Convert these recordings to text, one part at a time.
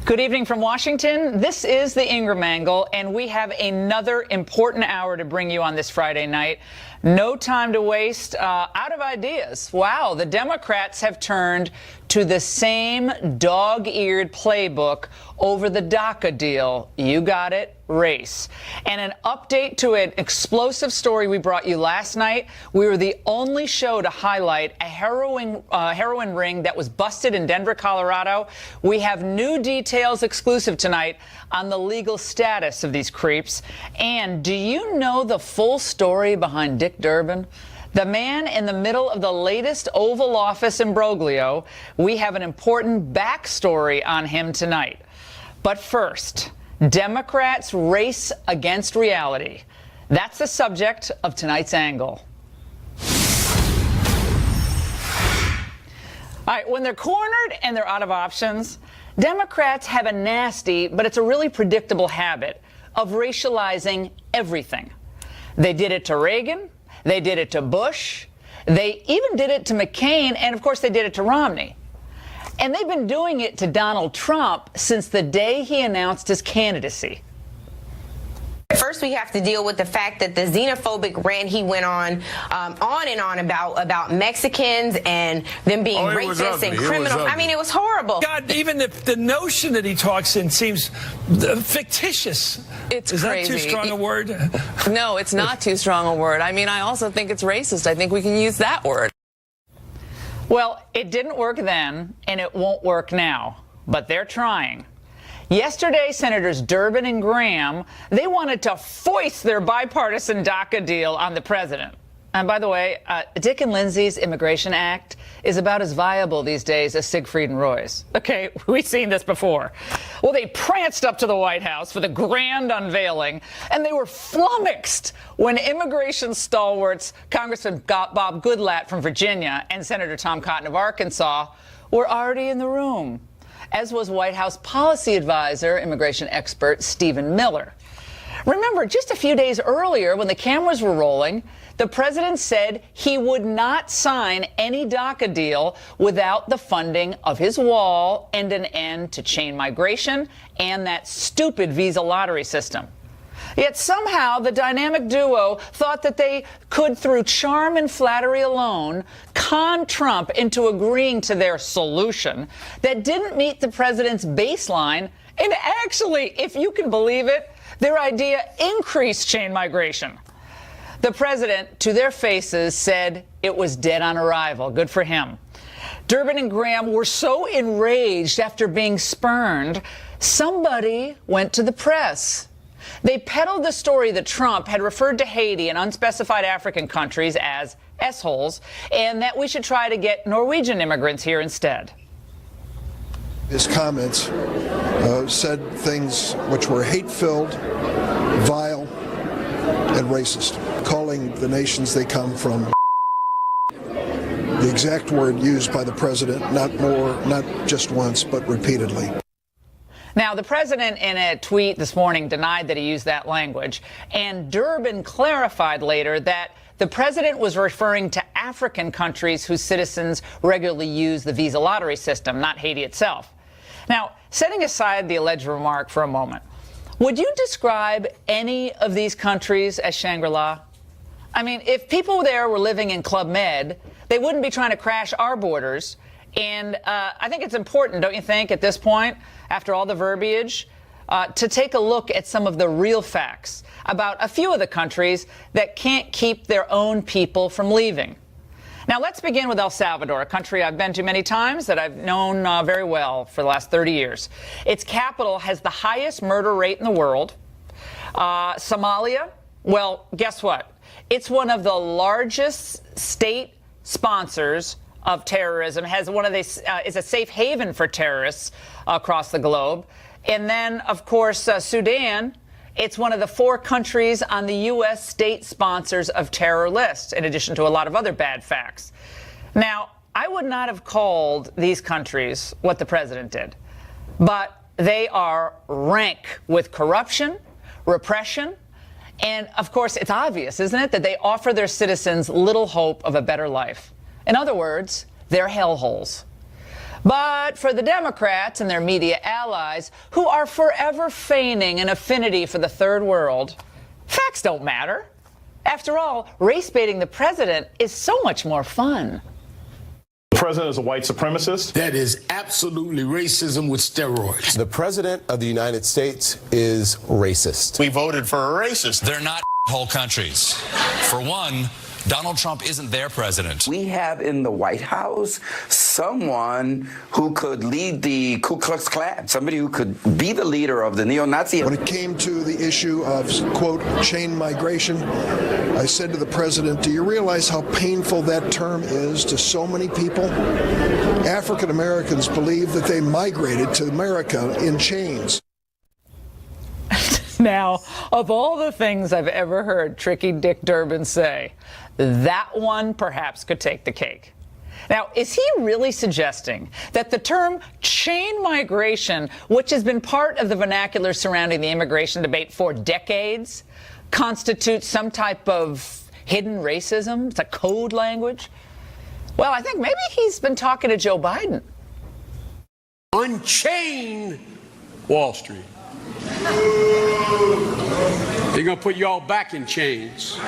Good evening from Washington. This is the Ingraham Angle, and we have another important hour to bring you on this Friday night. No time to waste. Out of ideas. Wow, the Democrats have turned to the same dog-eared playbook over the DACA deal. You got it, race. And an update to an explosive story we brought you last night. We were the only show to highlight a heroin ring that was busted in Denver, Colorado. We have new details exclusive tonight on the legal status of these creeps. And do you know the full story behind Dick Durbin? The man in the middle of the latest Oval Office imbroglio. We have an important backstory on him tonight. But first, Democrats race against reality. That's the subject of tonight's angle. All right, when they're cornered and they're out of options, Democrats have a nasty, but it's a really predictable habit of racializing everything. They did it to Reagan. They did it to Bush. They even did it to McCain. And, of course, they did it to Romney. And they've been doing it to Donald Trump since the day he announced his candidacy. First, we have to deal with the fact that the xenophobic rant he went on and on about Mexicans and them being racist and criminal. I mean, it was horrible. God, even the notion that he talks in seems fictitious. Is crazy. That too strong a word? No, it's not too strong a word. I mean, I also think it's racist. I think we can use that word. Well, it didn't work then, and it won't work now. But they're trying. Yesterday, Senators Durbin and Graham, they wanted to foist their bipartisan DACA deal on the president. And by the way, Dick and Lindsay's Immigration Act is about as viable these days as Siegfried and Roy's. Okay, we've seen this before. Well, they pranced up to the White House for the grand unveiling, and they were flummoxed when immigration stalwarts, Congressman Bob Goodlatte from Virginia and Senator Tom Cotton of Arkansas, were already in the room, as was White House policy advisor, immigration expert Stephen Miller. Remember, just a few days earlier, when the cameras were rolling, the president said he would not sign any DACA deal without the funding of his wall and an end to chain migration and that stupid visa lottery system. Yet somehow the dynamic duo thought that they could, through charm and flattery alone, con Trump into agreeing to their solution that didn't meet the president's baseline. And actually, if you can believe it, their idea increased chain migration. The president, to their faces, said it was dead on arrival. Good for him. Durbin and Graham were so enraged after being spurned, somebody went to the press. They peddled the story that Trump had referred to Haiti and unspecified African countries as S-holes, and that we should try to get Norwegian immigrants here instead. His comments said things which were hate-filled, vile, and racist, calling the nations they come from the exact word used by the president, not just once, but repeatedly. Now, the president in a tweet this morning denied that he used that language, and Durbin clarified later that the president was referring to African countries whose citizens regularly use the visa lottery system, not Haiti itself. Now, setting aside the alleged remark for a moment, would you describe any of these countries as Shangri-La? I mean, if people there were living in Club Med, they wouldn't be trying to crash our borders. And I think it's important, don't you think, at this point, after all the verbiage, to take a look at some of the real facts about a few of the countries that can't keep their own people from leaving. Now, let's begin with El Salvador, a country I've been to many times that I've known very well for the last 30 years. Its capital has the highest murder rate in the world. Somalia, well, guess what? It's one of the largest state sponsors of terrorism, has one of these, is a safe haven for terrorists across the globe. And then, of course, Sudan. It's one of the 4 countries on the U.S. state sponsors of terror list, in addition to a lot of other bad facts. Now, I would not have called these countries what the president did, but they are rank with corruption, repression, and, of course, it's obvious, isn't it, that they offer their citizens little hope of a better life. In other words, they're hellholes. But for the Democrats and their media allies, who are forever feigning an affinity for the third world, facts don't matter. After all, race baiting the president is so much more fun. The president is a white supremacist. That is absolutely racism with steroids. The president of the United States is racist. We voted for a racist. They're not whole countries. For one, Donald Trump isn't their president. We have in the White House someone who could lead the Ku Klux Klan, somebody who could be the leader of the neo-Nazi. When it came to the issue of, quote, chain migration, I said to the president, do you realize how painful that term is to so many people? African Americans believe that they migrated to America in chains. Now, of all the things I've ever heard Tricky Dick Durbin say, that one perhaps could take the cake. Now, is he really suggesting that the term chain migration, which has been part of the vernacular surrounding the immigration debate for decades, constitutes some type of hidden racism? It's a code language? Well, I think maybe he's been talking to Joe Biden. Unchain Wall Street. They're going to put you all back in chains.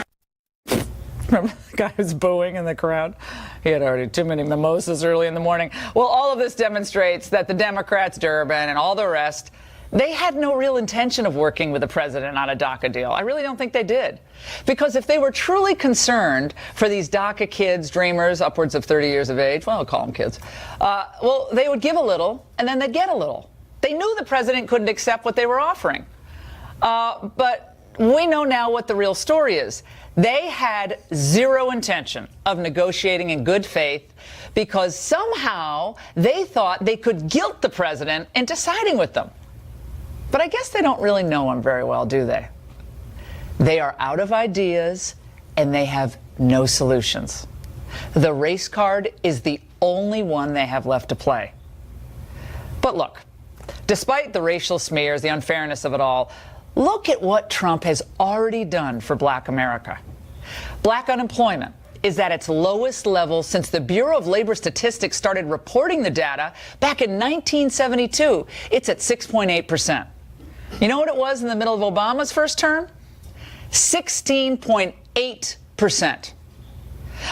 Remember the guy who's booing in the crowd? He had already too many mimosas early in the morning. Well, all of this demonstrates that the Democrats, Durbin, and all the rest, they had no real intention of working with the president on a DACA deal. I really don't think they did. Because if they were truly concerned for these DACA kids, dreamers, upwards of 30 years of age, well, I'll call them kids, well, they would give a little, and then they'd get a little. They knew the president couldn't accept what they were offering. But we know now what the real story is. They had zero intention of negotiating in good faith because somehow they thought they could guilt the president into siding with them. But I guess they don't really know him very well, do they? They are out of ideas and they have no solutions. The race card is the only one they have left to play. But look, despite the racial smears, the unfairness of it all, look at what Trump has already done for Black America. Black unemployment is at its lowest level since the Bureau of Labor Statistics started reporting the data back in 1972. It's at 6.8%. You know what it was in the middle of Obama's first term? 16.8%.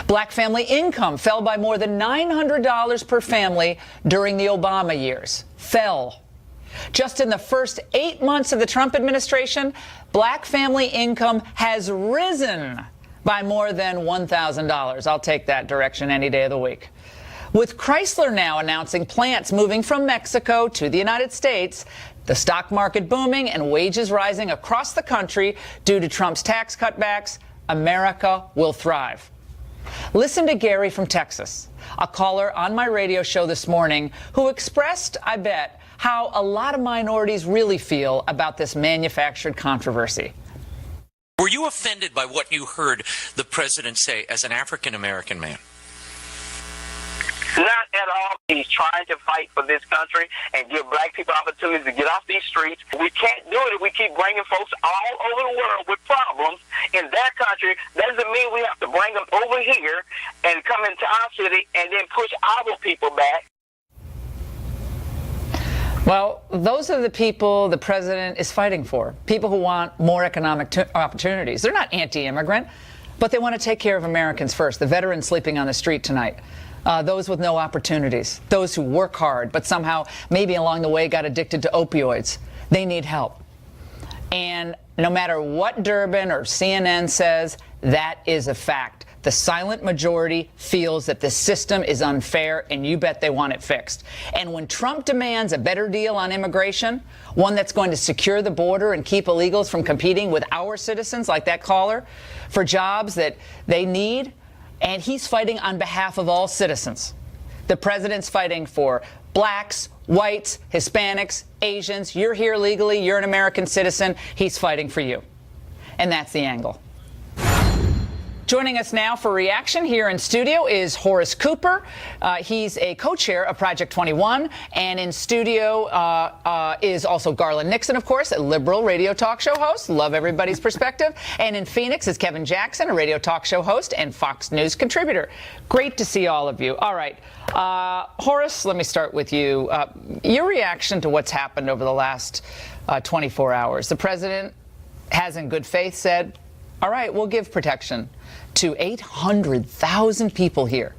Black family income fell by more than $900 per family during the Obama years. Fell. Just in the first 8 months of the Trump administration, Black family income has risen by more than $1,000. I'll take that direction any day of the week. With Chrysler now announcing plants moving from Mexico to the United States, the stock market booming and wages rising across the country due to Trump's tax cutbacks, America will thrive. Listen to Gary from Texas, a caller on my radio show this morning who expressed, I bet, how a lot of minorities really feel about this manufactured controversy. Were you offended by what you heard the president say as an African-American man? Not at all. He's trying to fight for this country and give black people opportunities to get off these streets. We can't do it if we keep bringing folks all over the world with problems in their country. That doesn't mean we have to bring them over here and come into our city and then push our people back. Well, those are the people the president is fighting for, people who want more economic opportunities. They're not anti-immigrant, but they want to take care of Americans first, the veterans sleeping on the street tonight, those with no opportunities, those who work hard but somehow maybe along the way got addicted to opioids. They need help. And no matter what Durbin or CNN says, that is a fact. The silent majority feels that the system is unfair, and you bet they want it fixed. And when Trump demands a better deal on immigration, one that's going to secure the border and keep illegals from competing with our citizens, like that caller, for jobs that they need, and he's fighting on behalf of all citizens. The president's fighting for blacks, whites, Hispanics, Asians. You're here legally. You're an American citizen. He's fighting for you. And that's the angle. Joining us now for reaction here in studio is Horace Cooper. He's a co-chair of Project 21. And in studio is also Garland Nixon, of course, a liberal radio talk show host. Love everybody's perspective. And in Phoenix is Kevin Jackson, a radio talk show host and Fox News contributor. Great to see all of you. All right. Horace, let me start with you. Your reaction to what's happened over the last 24 hours. The president has in good faith said, all right, we'll give protection to 800,000 people here.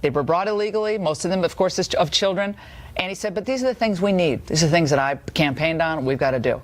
They were brought illegally, most of them, of course, of children. And he said, but these are the things we need. These are the things that I campaigned on, we've got to do.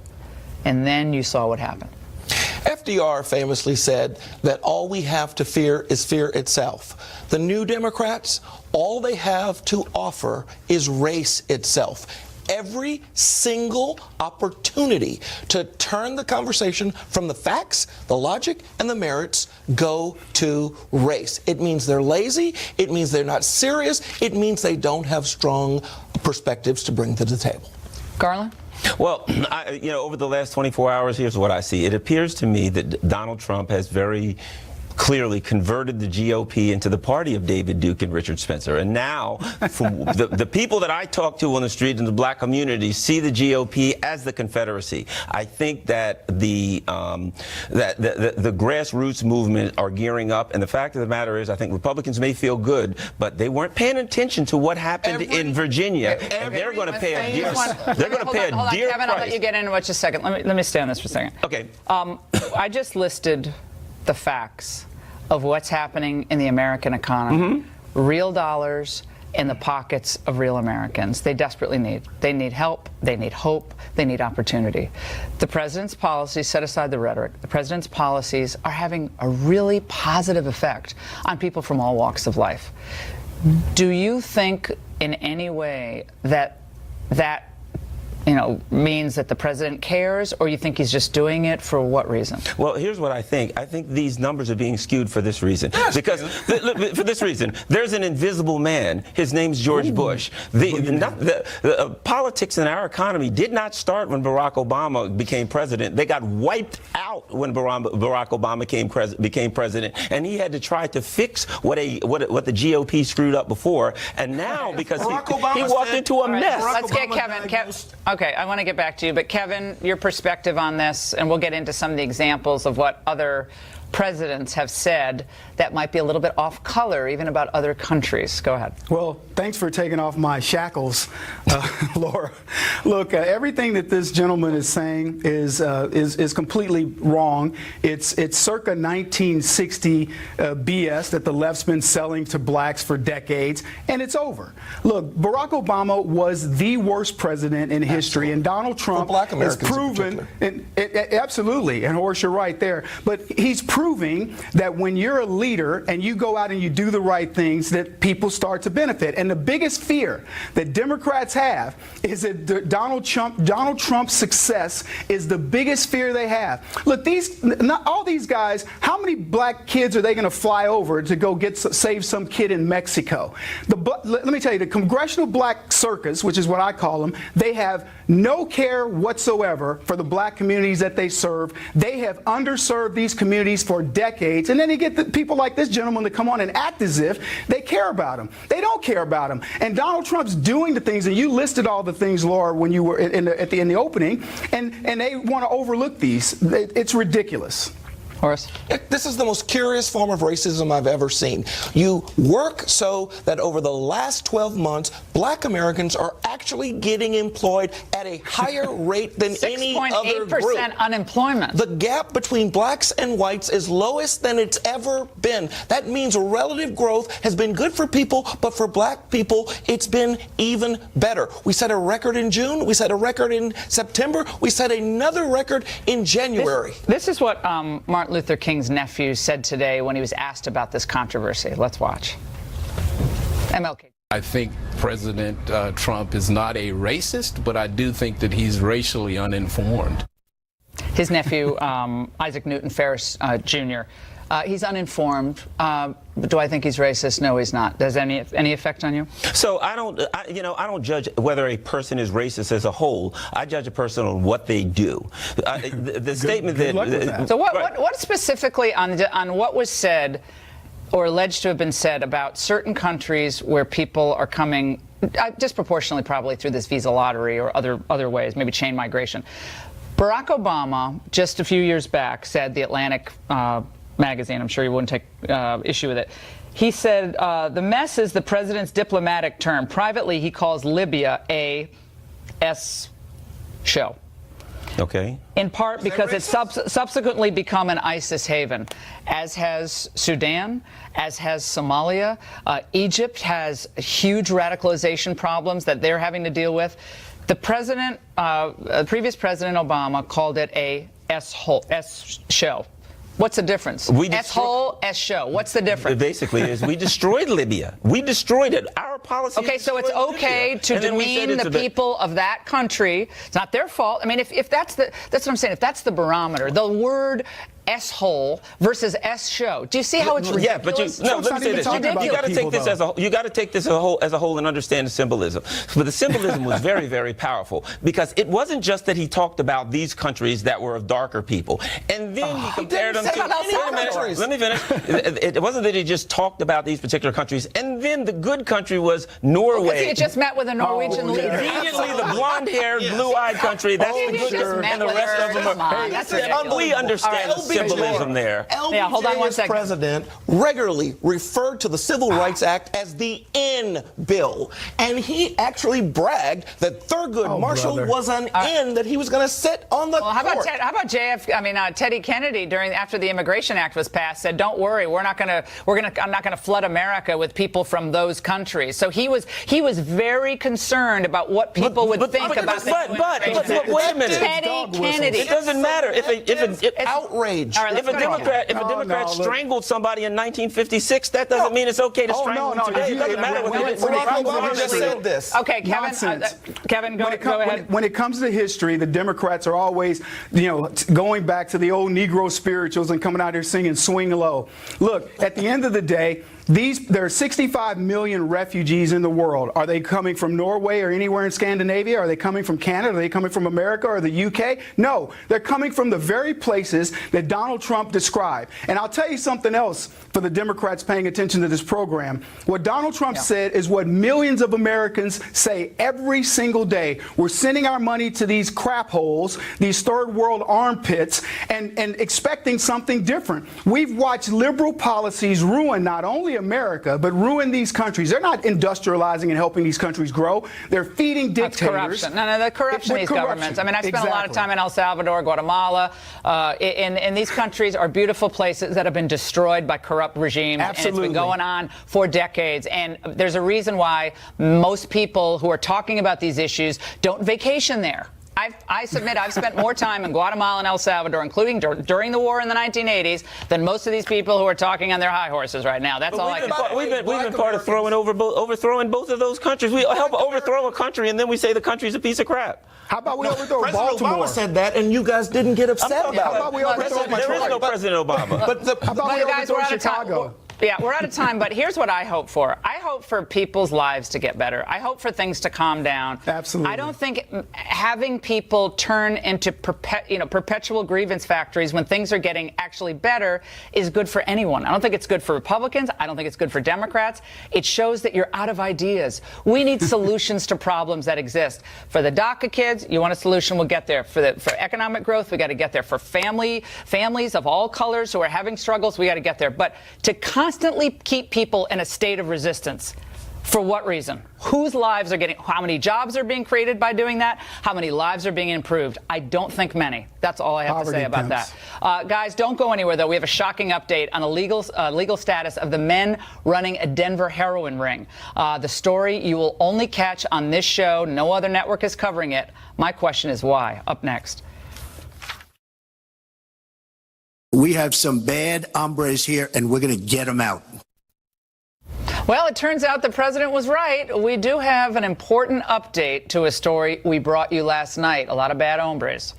And then you saw what happened. FDR famously said that all we have to fear is fear itself. The new Democrats, all they have to offer is race itself. Every single opportunity to turn the conversation from the facts, the logic, and the merits go to race. It means they're lazy. It means they're not serious. It means they don't have strong perspectives to bring to the table. Garland? Well, over the last 24 hours, here's what I see. It appears to me that Donald Trump has very clearly converted the GOP into the party of David Duke and Richard Spencer. And now, from the people that I talk to on the street in the black community see the GOP as the Confederacy. I think that the grassroots movement are gearing up. And the fact of the matter is, I think Republicans may feel good, but they weren't paying attention to what happened in Virginia. And they're going to pay a dear price. Kevin, I'll let you get into it just a second. Let me stay on this for a second. Okay. I just listed the facts of what's happening in the American economy. Real dollars in the pockets of real Americans. They desperately need. They need help. They need hope. They need opportunity. The president's policies, set aside the rhetoric, the president's policies are having a really positive effect on people from all walks of life. Do you think in any way that means that the president cares, or you think he's just doing it for what reason? Well, here's what I think. I think these numbers are being skewed for this reason. Because, for this reason, there's an invisible man. His name's George Bush. The politics in our economy did not start when Barack Obama became president. They got wiped out when Barack Obama became president, and he had to try to fix what the GOP screwed up before. And now, because he walked into a mess. Let's get Kevin. Okay, I want to get back to you, but Kevin, your perspective on this, and we'll get into some of the examples of what other presidents have said that might be a little bit off color, even about other countries. Go ahead. Well, thanks for taking off my shackles, Laura. Look, everything that this gentleman is saying is completely wrong. It's circa 1960 BS that the left's been selling to blacks for decades, and it's over. Look, Barack Obama was the worst president in history, and Donald Trump has proven, absolutely, and Horace, you're right there, but he's proving that when you're a leader and you go out and you do the right things, that people start to benefit. And the biggest fear that Democrats have is that Donald Trump's success is the biggest fear they have. Look, all these guys, how many black kids are they going to fly over to go save some kid in Mexico? Let me tell you, the Congressional Black Circus, which is what I call them, they have no care whatsoever for the black communities that they serve. They have underserved these communities for decades, and then you get the people like this gentleman to come on and act as if they care about them. They don't care about them. And Donald Trump's doing the things, and you listed all the things, Laura, when you were in the opening, and they want to overlook these. It's ridiculous. Horace? This is the most curious form of racism I've ever seen. You work so that over the last 12 months, black Americans are actually getting employed at a higher rate than any other group. 6.8% unemployment. The gap between blacks and whites is lowest than it's ever been. That means relative growth has been good for people, but for black people, it's been even better. We set a record in June. We set a record in September. We set another record in January. This is what Martin Luther King's nephew said today when he was asked about this controversy. Let's watch. MLK. I think President Trump is not a racist, but I do think that he's racially uninformed. His nephew, Isaac Newton Ferris Jr., He's uninformed. But do I think he's racist? No, he's not. Does any effect on you? So I don't judge whether a person is racist as a whole. I judge a person on what they do. The statement that. So what specifically on what was said or alleged to have been said about certain countries where people are coming disproportionately probably through this visa lottery or other ways, maybe chain migration? Barack Obama just a few years back said, The Atlantic magazine, I'm sure you wouldn't take issue with it, he said the mess is the president's diplomatic term. Privately, he calls Libya a S show. Okay. In part because it's subsequently become an ISIS haven, as has Sudan, as has Somalia. Egypt has huge radicalization problems that they're having to deal with. The president, previous President Obama, called it a S show. What's the difference? S-hole, S-show. What's the difference? Basically, is we destroyed Libya. We destroyed it. Our policy. Okay, so it's okay to demean the people of that country. It's not their fault. I mean, if that's what I'm saying. If that's the barometer, the word S-hole versus S-show. Do you see how it's ridiculous? Yeah, but let me say this. You got to take this as a whole and understand the symbolism. But the symbolism was very, very powerful because it wasn't just that he talked about these countries that were of darker people, and then he compared them to. Let me finish. It wasn't that he just talked about these particular countries, and then the good country was Norway. Because he had just met with a Norwegian leader. Immediately, the blonde-haired, blue-eyed country. That's the good, and the rest of them are. We understand symbolism there. Hold on one second. President regularly referred to the Civil Rights Act as the N bill, and he actually bragged that Thurgood Marshall was an N that he was going to sit on the court. How about Teddy Kennedy after the Immigration Act was passed said, "Don't worry, I'm not going to flood America with people from those countries." So he was very concerned about what people would think about the But wait a minute. Teddy Kennedy. It doesn't matter if outrage. All right, if a Democrat strangled somebody in 1956, that doesn't mean it's okay to strangle them today. It doesn't matter what Obama just said this. Okay, Kevin, go ahead. When it comes to history, the Democrats are always, going back to the old Negro spirituals and coming out here singing "Swing Low." Look, at the end of the day, there are 65 million refugees in the world. Are they coming from Norway or anywhere in Scandinavia? Are they coming from Canada? Are they coming from America or the UK? No, they're coming from the very places that Donald Trump described. And I'll tell you something else for the Democrats paying attention to this program. What Donald Trump said is what millions of Americans say every single day. We're sending our money to these crap holes, these third world armpits, and expecting something different. We've watched liberal policies ruin not only America, but ruin these countries. They're not industrializing and helping these countries grow. They're feeding dictators. Corruption. No, the corruption of these governments. I mean, I spent a lot of time in El Salvador, Guatemala. And these countries are beautiful places that have been destroyed by corrupt regimes. Absolutely. And it's been going on for decades. And there's a reason why most people who are talking about these issues don't vacation there. I submit I've spent more time in Guatemala and El Salvador, including during the war in the 1980s, than most of these people who are talking on their high horses right now. That's all I can say. We've been part of overthrowing both of those countries. We help overthrow a country, and then we say the country's a piece of crap. How about we overthrow President Baltimore? Obama said that, and you guys didn't get upset about it. How about we overthrow Detroit? There is no President Obama. How about we overthrow Chicago? Yeah, we're out of time, but here's what I hope for. I hope for people's lives to get better. I hope for things to calm down. Absolutely. I don't think having people turn into perpetual grievance factories when things are getting actually better is good for anyone. I don't think it's good for Republicans. I don't think it's good for Democrats. It shows that you're out of ideas. We need solutions to problems that exist. For the DACA kids, you want a solution, we'll get there. For economic growth, we got to get there. For families of all colors who are having struggles, we got to get there. But to constantly keep people in a state of resistance. For what reason? Whose lives are how many jobs are being created by doing that? How many lives are being improved? I don't think many. That's all I have to say about that. Guys, don't go anywhere, though. We have a shocking update on the legal status of the men running a Denver heroin ring. The story you will only catch on this show. No other network is covering it. My question is why? Up next. We have some bad hombres here, and we're going to get them out. Well, it turns out the president was right. We do have an important update to a story we brought you last night. A lot of bad hombres.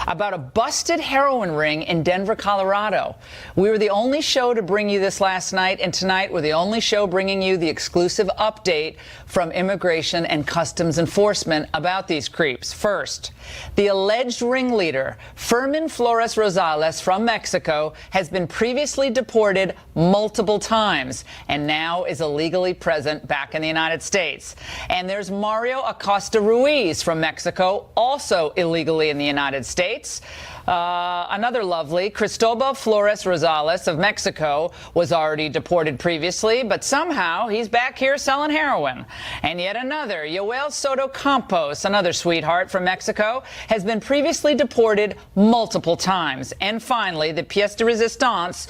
About a busted heroin ring in Denver, Colorado. We were the only show to bring you this last night, and tonight we're the only show bringing you the exclusive update from Immigration and Customs Enforcement about these creeps. First, the alleged ringleader, Fermin Flores Rosales from Mexico, has been previously deported multiple times and now is illegally present back in the United States. And there's Mario Acosta Ruiz from Mexico, also illegally in the United States. Another lovely, Cristobal Flores Rosales of Mexico, was already deported previously, but somehow he's back here selling heroin. And yet another, Yoel Soto Campos, another sweetheart from Mexico, has been previously deported multiple times. And finally, the pièce de résistance,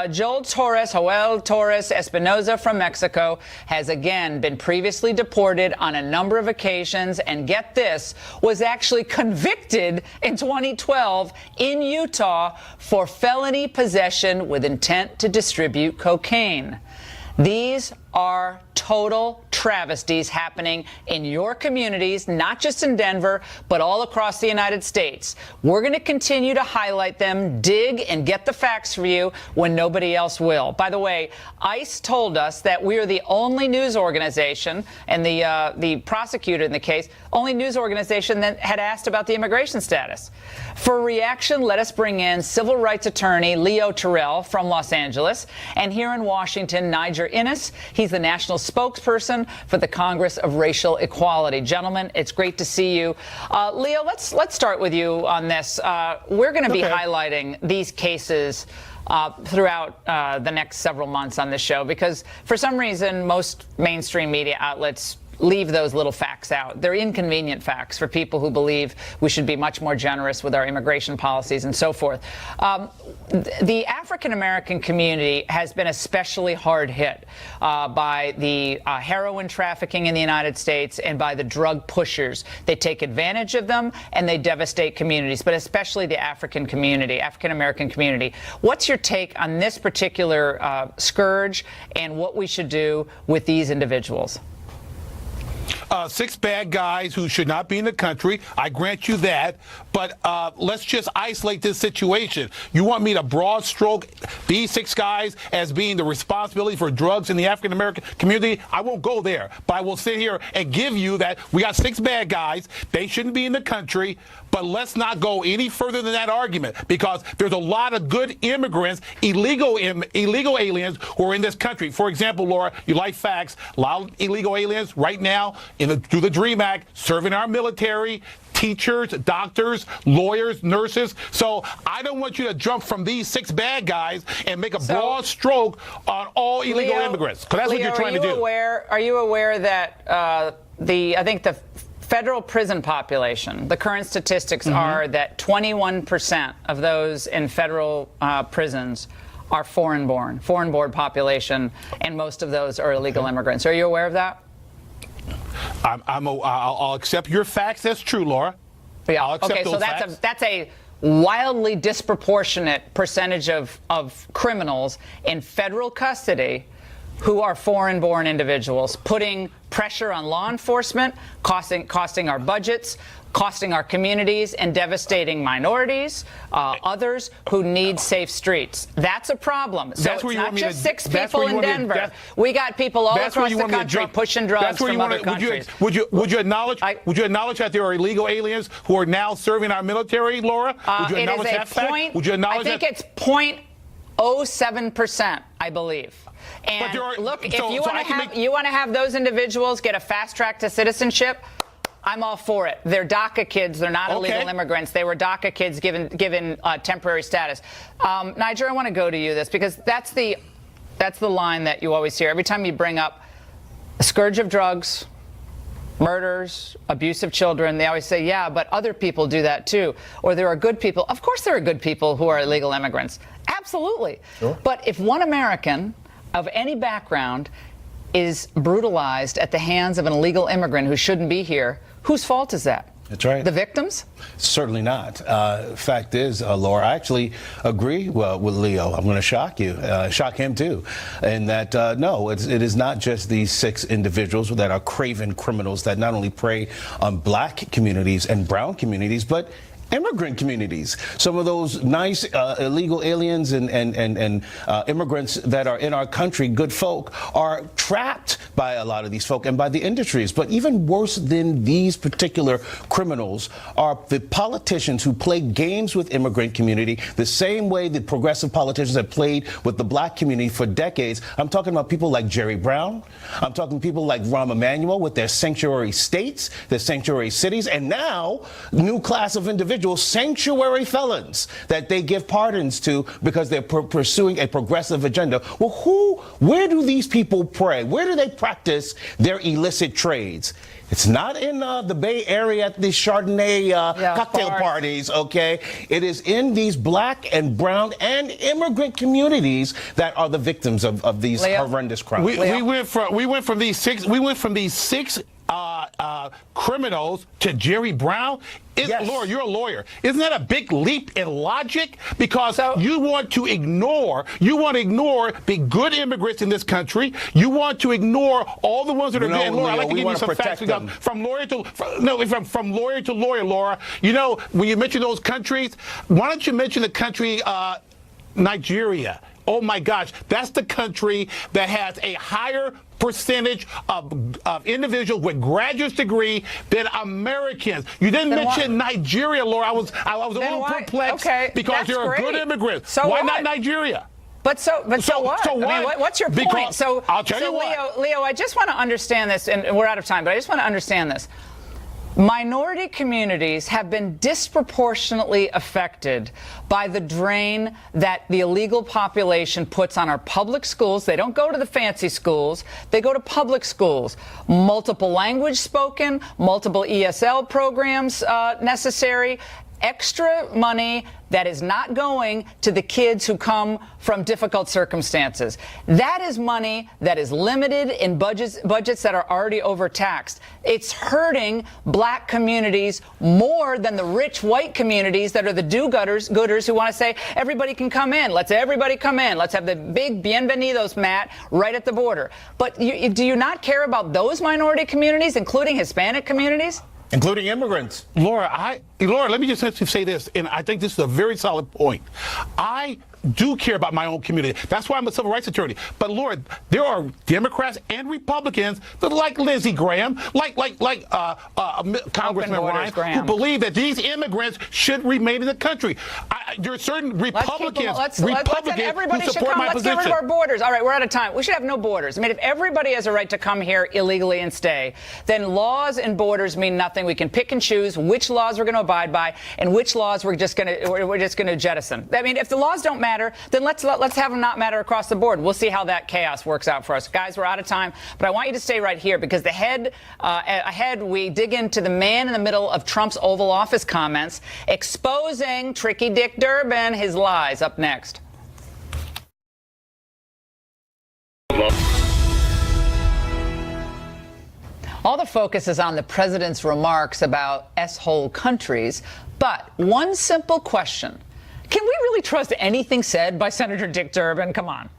Joel Torres Espinoza from Mexico, has again been previously deported on a number of occasions, and get this, was actually convicted in 2012 in Utah for felony possession with intent to distribute cocaine. These are total travesties happening in your communities, not just in Denver, but all across the United States. We're going to continue to highlight them, dig, and get the facts for you when nobody else will. By the way, ICE told us that we are the only news organization, and the prosecutor in the case, only news organization that had asked about the immigration status. For a reaction, let us bring in civil rights attorney Leo Terrell from Los Angeles, and here in Washington, Niger Innes. He's the national spokesperson for the Congress of Racial Equality. Gentlemen, it's great to see you. Leo, let's start with you on this. We're going to be highlighting these cases throughout the next several months on this show because for some reason most mainstream media outlets leave those little facts out. They're inconvenient facts for people who believe we should be much more generous with our immigration policies and so forth. The African-American community has been especially hard hit by the heroin trafficking in the United States and by the drug pushers. They take advantage of them and they devastate communities, but especially the African-American community. What's your take on this particular scourge and what we should do with these individuals? 6 bad guys who should not be in the country. I grant you that. But let's just isolate this situation. You want me to broad stroke these 6 guys as being the responsibility for drugs in the African-American community? I won't go there. But I will sit here and give you that we got 6 bad guys. They shouldn't be in the country. But let's not go any further than that argument because there's a lot of good immigrants, illegal aliens who are in this country. For example, Laura, you like facts. A lot of illegal aliens right now through the DREAM Act serving our military, teachers, doctors, lawyers, nurses. So I don't want you to jump from these 6 bad guys and make a broad stroke on all illegal immigrants because that's what you're trying to do. Are you aware that I think the federal prison population, the current statistics are that 21% of those in federal prisons are foreign-born population, and most of those are illegal immigrants. Are you aware of that? I'll accept your facts. That's true, Laura. Yeah. I'll accept those facts. That's a wildly disproportionate percentage of criminals in federal custody who are foreign-born individuals, putting pressure on law enforcement, costing our budgets, costing our communities, and devastating minorities, others who need safe streets. That's a problem. So it's not just 6 people in Denver. We got people all across the country pushing drugs from other countries. Would you acknowledge that there are illegal aliens who are now serving our military, Laura? Would you acknowledge that fact? Would you acknowledge that? I think it's 0.07%, I believe. And look, if you want to have those individuals get a fast track to citizenship, I'm all for it. They're DACA kids. They're not illegal immigrants. They were DACA kids given temporary status. Niger, I want to go to you this because that's the line that you always hear every time you bring up a scourge of drugs, murders, abuse of children. They always say, yeah, but other people do that too. Or there are good people. Of course there are good people who are illegal immigrants. Absolutely. Sure. But if one American of any background is brutalized at the hands of an illegal immigrant who shouldn't be here, whose fault is that? That's right. The victims? Certainly not. Fact is, Laura, I actually agree with Leo. I'm going to shock you, shock him too, in that no, it is not just these 6 individuals that are craven criminals that not only prey on black communities and brown communities, but immigrant communities. Some of those nice illegal aliens and immigrants that are in our country, good folk, are trapped by a lot of these folk and by the industries. But even worse than these particular criminals are the politicians who play games with immigrant community the same way the progressive politicians have played with the black community for decades. I'm talking about people like Jerry Brown. I'm talking people like Rahm Emanuel with their sanctuary states, their sanctuary cities, and now new class of individuals, sanctuary felons that they give pardons to because they're pursuing a progressive agenda. Well, where do these people pray? Where do they practice their illicit trades? It's not in the Bay Area at the Chardonnay cocktail parties, okay? It is in these black and brown and immigrant communities that are the victims of these horrendous crimes. We went from these six criminals to Jerry Brown. Yes. Laura, you're a lawyer. Isn't that a big leap in logic? Because you want to ignore the good immigrants in this country. You want to ignore all the ones that are good. And Laura, I'd like to give you some facts. From lawyer to lawyer, Laura. You know, when you mention those countries, why don't you mention the country Nigeria? Oh my gosh, that's the country that has a higher percentage of individuals with graduate degree than Americans. You didn't mention Nigeria, Laura. I was a little perplexed because you're a good immigrant. So why not Nigeria? But so what? So I mean, what's your point? Because, so I'll tell you what. Leo, I just want to understand this, and we're out of time, but I just want to understand this. Minority communities have been disproportionately affected by the drain that the illegal population puts on our public schools. They don't go to the fancy schools. They go to public schools. Multiple language spoken, multiple ESL programs necessary, extra money that is not going to the kids who come from difficult circumstances. That is money that is limited in budgets that are already overtaxed. It's hurting black communities more than the rich white communities that are the do-gooders who want to say everybody can come in. Let's everybody come in. Let's have the big bienvenidos mat right at the border. But do you not care about those minority communities, including Hispanic communities? Including immigrants. Laura, let me just say this, and I think this is a very solid point. I do care about my own community. That's why I'm a civil rights attorney. But Laura, there are Democrats and Republicans that like Lindsey Graham, like Congressman Ryan, who believe that these immigrants should remain in the country. There are certain Republicans who support my position. Let's get rid of our borders. All right, we're out of time. We should have no borders. I mean, if everybody has a right to come here illegally and stay, then laws and borders mean nothing. We can pick and choose which laws we're going to abide by and which laws we're just going to jettison. I mean, if the laws don't matter, then let's have them not matter across the board. We'll see how that chaos works out for us. Guys, we're out of time, but I want you to stay right here because ahead we dig into the man in the middle of Trump's Oval Office comments, exposing Tricky Dick Durbin, his lies. Up next. All the focus is on the president's remarks about S-hole countries, but one simple question. Can we really trust anything said by Senator Dick Durbin? Come on.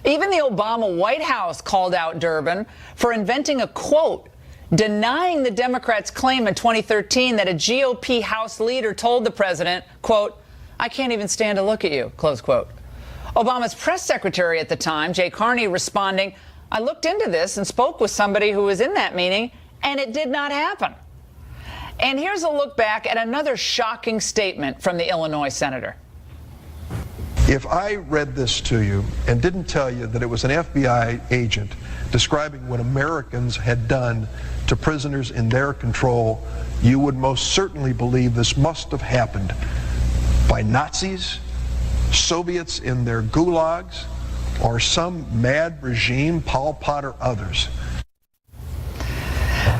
Even the Obama White House called out Durbin for inventing a quote denying the Democrats' claim in 2013 that a GOP House leader told the president, quote, "I can't even stand to look at you," close quote. Obama's press secretary at the time, Jay Carney, responding, "I looked into this and spoke with somebody who was in that meeting, and it did not happen." And here's a look back at another shocking statement from the Illinois senator. If I read this to you and didn't tell you that it was an FBI agent describing what Americans had done to prisoners in their control, you would most certainly believe this must have happened by Nazis, Soviets in their gulags, or some mad regime, Pol Pot or others.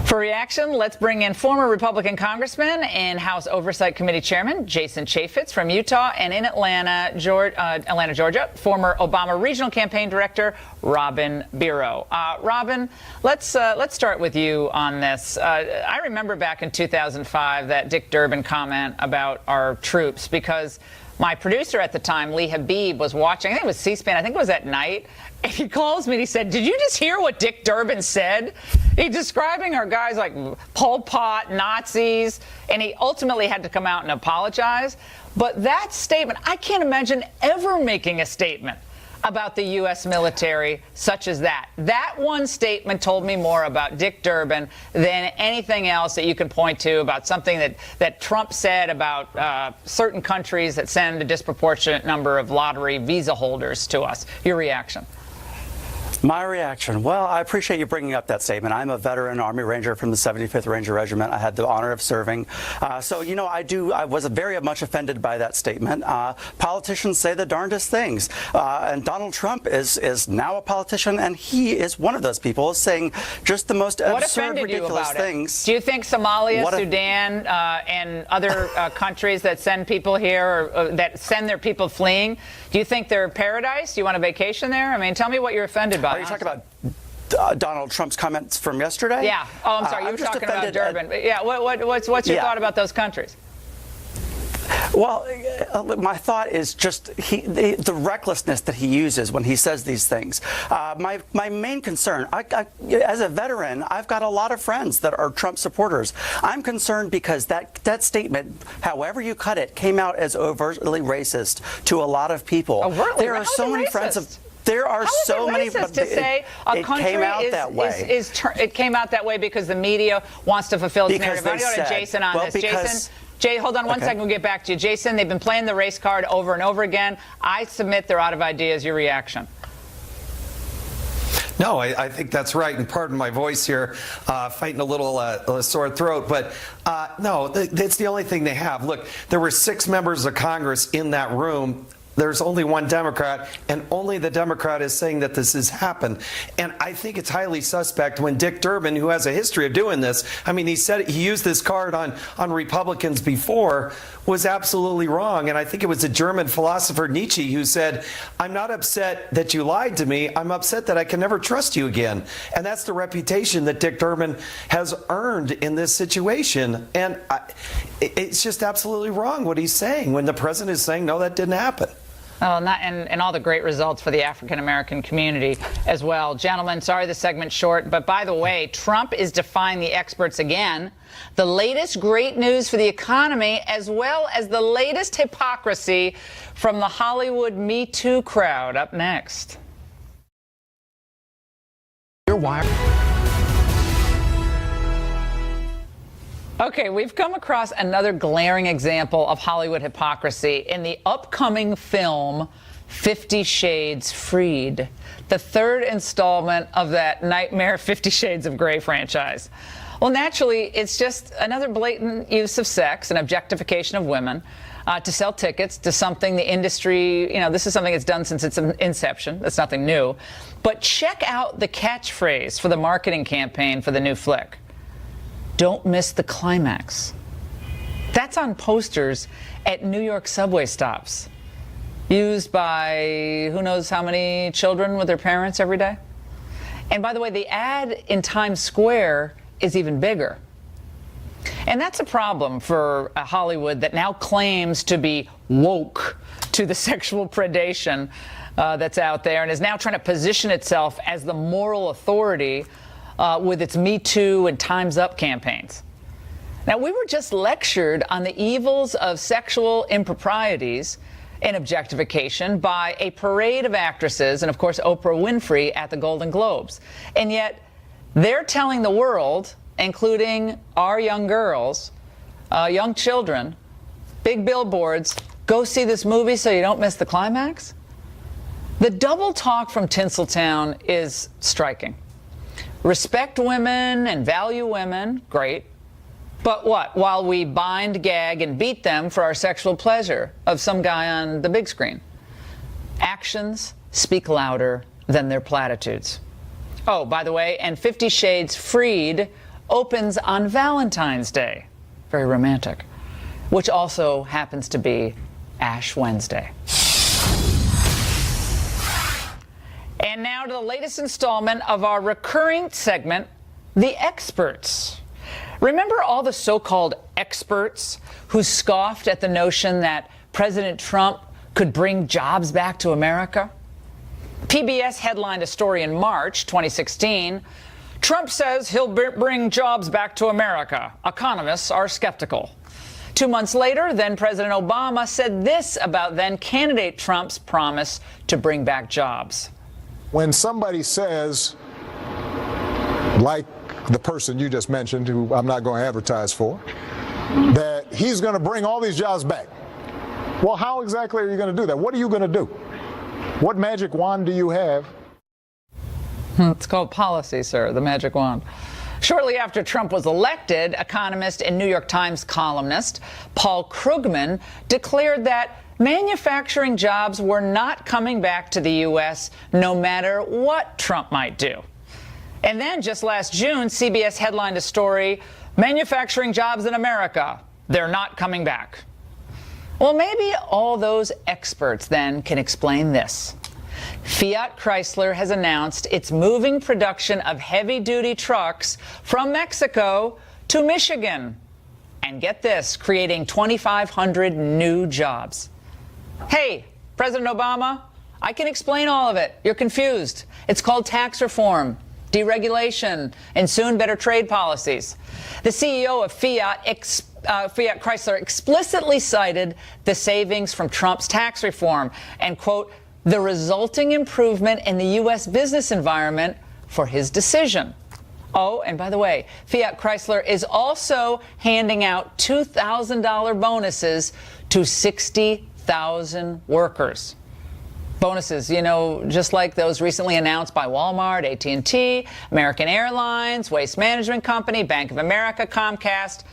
For reaction, let's bring in former Republican Congressman and House Oversight Committee Chairman Jason Chaffetz from Utah, and in Atlanta, Georgia, former Obama Regional Campaign Director Robin Biro. Robin, let's start with you on this. I remember back in 2005 that Dick Durbin comment about our troops, because my producer at the time, Lee Habib, was watching, I think it was C-SPAN, I think it was at night, and he calls me and he said, "Did you just hear what Dick Durbin said?" He's describing our guys like Pol Pot, Nazis, and he ultimately had to come out and apologize. But that statement, I can't imagine ever making a statement about the U.S. military such as that. That one statement told me more about Dick Durbin than anything else that you can point to about something that Trump said about certain countries that send a disproportionate number of lottery visa holders to us. Your reaction? My reaction? Well, I appreciate you bringing up that statement. I'm a veteran Army Ranger from the 75th Ranger Regiment. I had the honor of serving. So, you know, I was very much offended by that statement. Politicians say the darndest things. And Donald Trump is now a politician, and he is one of those people saying just the most absurd, ridiculous things. Do you think Somalia, Sudan, and other countries that send people here, or that send their people fleeing, do you think they're paradise? Do you want a vacation there? I mean, tell me what you're offended by. Are you talking about Donald Trump's comments from yesterday? Yeah. Oh, I'm sorry. You were talking about Durbin. Yeah. What's your thought about those countries? Well, my thought is just the recklessness that he uses when he says these things. My main concern, as a veteran, I've got a lot of friends that are Trump supporters. I'm concerned because that statement, however you cut it, came out as overtly racist to a lot of people. Overtly? There are so many friends of. There are so many. To say a country came out that way. It came out that way because the media wants to fulfill its narrative. I go to Jason on this. Jason, hold on one second. We'll get back to you. Jason, they've been playing the race card over and over again. I submit they're out of ideas. Your reaction? No, I think that's right. And pardon my voice here, fighting a little sore throat. But no, that's the only thing they have. Look, there were 6 members of Congress in that room. There's only one Democrat, and only the Democrat is saying that this has happened. And I think it's highly suspect when Dick Durbin, who has a history of doing this, I mean, he said he used this card on Republicans before, was absolutely wrong. And I think it was a German philosopher, Nietzsche, who said, "I'm not upset that you lied to me. I'm upset that I can never trust you again." And that's the reputation that Dick Durbin has earned in this situation. And it's just absolutely wrong what he's saying when the president is saying, no, that didn't happen. Oh, and all the great results for the African-American community as well. Gentlemen, sorry the segment's short, but by the way, Trump is defying the experts again. The latest great news for the economy, as well as the latest hypocrisy from the Hollywood Me Too crowd. Up next. Okay, we've come across another glaring example of Hollywood hypocrisy in the upcoming film 50 Shades Freed, the third installment of that nightmare 50 Shades of Grey franchise. Well, naturally, it's just another blatant use of sex and objectification of women to sell tickets to something the industry, this is something it's done since its inception. That's nothing new. But check out the catchphrase for the marketing campaign for the new flick. Don't miss the climax. That's on posters at New York subway stops, used by who knows how many children with their parents every day. And by the way, the ad in Times Square is even bigger. And that's a problem for Hollywood that now claims to be woke to the sexual predation that's out there, and is now trying to position itself as the moral authority with its Me Too and Time's Up campaigns. Now, we were just lectured on the evils of sexual improprieties and objectification by a parade of actresses, and of course Oprah Winfrey at the Golden Globes. And yet they're telling the world, including our young girls, young children, big billboards, go see this movie so you don't miss the climax. The double talk from Tinseltown is striking. Respect women and value women, great. But what? While we bind, gag, and beat them for our sexual pleasure of some guy on the big screen. Actions speak louder than their platitudes. Oh, by the way, and 50 Shades Freed opens on Valentine's Day. Very romantic. Which also happens to be Ash Wednesday. And now to the latest installment of our recurring segment, The Experts. Remember all the so-called experts who scoffed at the notion that President Trump could bring jobs back to America? PBS headlined a story in March 2016. Trump says he'll bring jobs back to America. Economists are skeptical. 2 months later, then President Obama said this about then candidate Trump's promise to bring back jobs. When somebody says, like the person you just mentioned, who I'm not going to advertise for, that he's going to bring all these jobs back. Well, how exactly are you going to do that? What are you going to do? What magic wand do you have? It's called policy, sir, the magic wand. Shortly after Trump was elected, economist and New York Times columnist Paul Krugman declared that manufacturing jobs were not coming back to the U.S. no matter what Trump might do. And then just last June, CBS headlined a story, manufacturing jobs in America, they're not coming back. Well, maybe all those experts then can explain this. Fiat Chrysler has announced it's moving production of heavy-duty trucks from Mexico to Michigan. And get this, creating 2,500 new jobs. Hey, President Obama, I can explain all of it. You're confused. It's called tax reform, deregulation, and soon better trade policies. The CEO of Fiat Chrysler explicitly cited the savings from Trump's tax reform and, quote, the resulting improvement in the U.S. business environment for his decision. Oh, and by the way, Fiat Chrysler is also handing out $2,000 bonuses to 60,000 workers. Bonuses, you know, just like those recently announced by Walmart, AT&T, American Airlines, Waste Management Company, Bank of America, Comcast,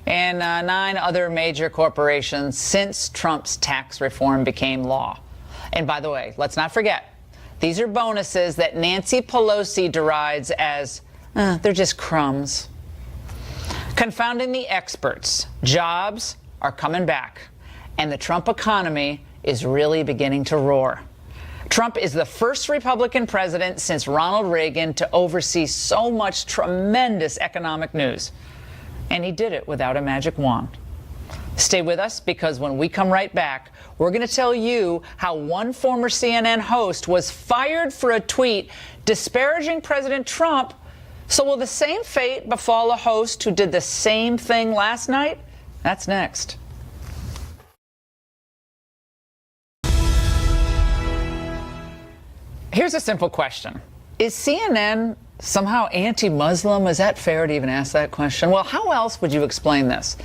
and 9 other major corporations since Trump's tax reform became law. And by the way, let's not forget, these are bonuses that Nancy Pelosi derides as, they're just crumbs. Confounding the experts, jobs are coming back, and the Trump economy is really beginning to roar. Trump is the first Republican president since Ronald Reagan to oversee so much tremendous economic news. And he did it without a magic wand. Stay with us, because when we come right back, we're going to tell you how one former CNN host was fired for a tweet disparaging President Trump. So will the same fate befall a host who did the same thing last night? That's next. Here's a simple question. Is CNN somehow anti-Muslim? Is that fair to even ask that question? Well, how else would you explain this?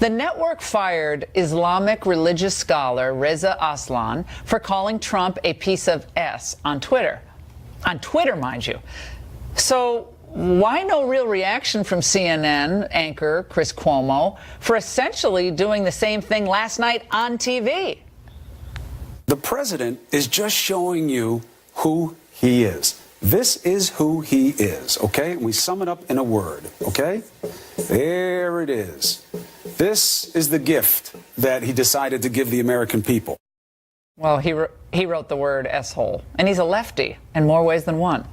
The network fired Islamic religious scholar Reza Aslan for calling Trump a piece of S on Twitter. On Twitter, mind you. So why no real reaction from CNN anchor Chris Cuomo for essentially doing the same thing last night on TV? The president is just showing you who he is. This is who he is, okay? We sum it up in a word, okay? There it is. This is the gift that he decided to give the American people. Well, he wrote the word S-hole, and he's a lefty in more ways than one.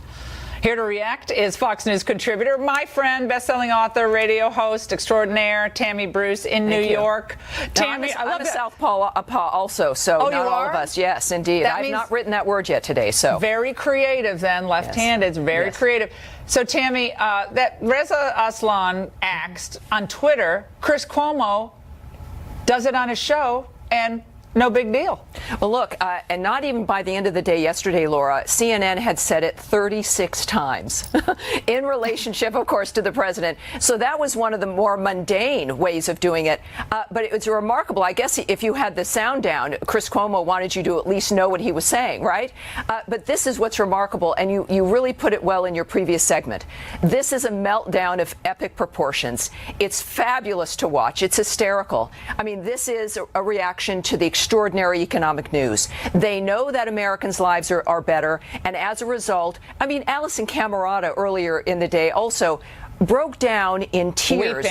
Here to react is Fox News contributor, my friend, best-selling author, radio host extraordinaire, Tammy Bruce in New York. Tammy, I'm a Southpaw also, so not all of us. Yes, indeed. I've not written that word yet today, so. Very creative then, left-handed. It's very creative. So, Tammy, that Reza Aslan axed on Twitter, Chris Cuomo does it on his show, and no big deal. Well, look, and not even by the end of the day yesterday, Laura, CNN had said it 36 times in relationship, of course, to the president. So that was one of the more mundane ways of doing it. But it was remarkable. I guess if you had the sound down, Chris Cuomo wanted you to at least know what he was saying, right? But this is what's remarkable, and you really put it well in your previous segment. This is a meltdown of epic proportions. It's fabulous to watch. It's hysterical. I mean, this is a reaction to the extraordinary economic news. They know that Americans' lives are better, and as a result, I mean, Alison Camerata earlier in the day also broke down in tears.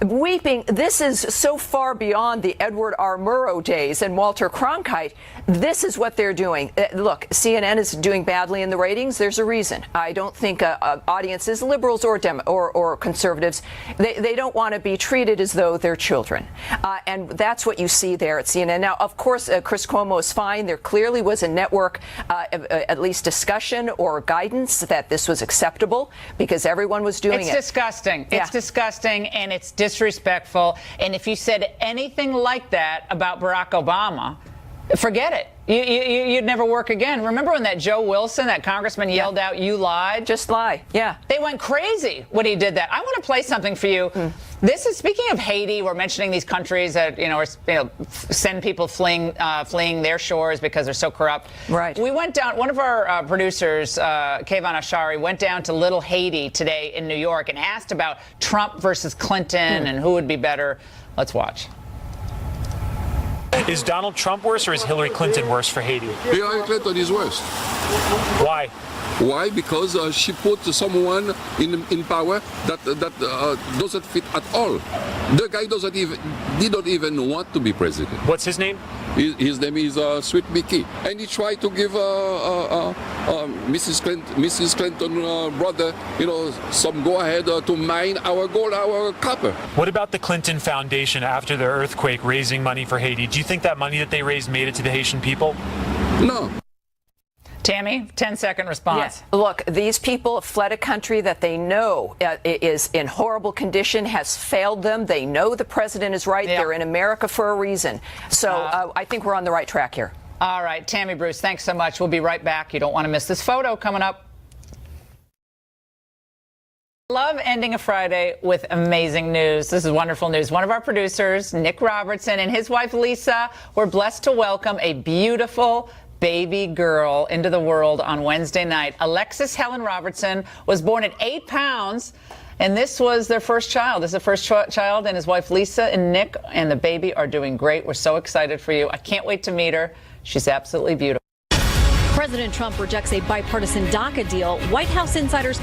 Weeping. This is so far beyond the Edward R. Murrow days and Walter Cronkite. This is what they're doing. Look, CNN is doing badly in the ratings. There's a reason. I don't think audiences, liberals or conservatives, they don't want to be treated as though they're children. And that's what you see there at CNN. Now, of course, Chris Cuomo is fine. There clearly was a network, at least discussion or guidance that this was acceptable because everyone was doing it. It's disgusting. Yeah. It's disgusting and it's disrespectful. And if you said anything like that about Barack Obama, forget it. You'd never work again. Remember when that Joe Wilson, that congressman, yelled out, "You lied"? Just lie. Yeah. They went crazy when he did that. I want to play something for you. This is, speaking of Haiti, we're mentioning these countries that send people fleeing their shores because they're so corrupt. Right. We went down. One of our producers, Kayvon Ashari, went down to Little Haiti today in New York and asked about Trump versus Clinton and who would be better. Let's watch. Is Donald Trump worse or is Hillary Clinton worse for Haiti? Hillary Clinton is worse. Why? Why? Because she put someone in power that doesn't fit at all. The guy didn't even want to be president. What's his name? His name is Sweet Mickey, and he tried to give Mrs. Clinton brother, some go ahead to mine our gold, our copper. What about the Clinton Foundation after the earthquake raising money for Haiti? Do you think that money that they raised made it to the Haitian people? No. Tammy, 10-second response. Yeah. Look, these people have fled a country that they know is in horrible condition, has failed them. They know the president is right. Yeah. They're in America for a reason. So I think we're on the right track here. All right, Tammy Bruce, thanks so much. We'll be right back. You don't want to miss this photo coming up. Love ending a Friday with amazing news. This is wonderful news. One of our producers, Nick Robertson, and his wife, Lisa, were blessed to welcome a beautiful baby girl into the world on Wednesday night. Alexis Helen Robertson was born at 8 pounds, and this was their first child. This is the first child, and his wife Lisa and Nick and the baby are doing great. We're so excited for you. I can't wait to meet her. She's absolutely beautiful. President Trump rejects a bipartisan DACA deal. White House insiders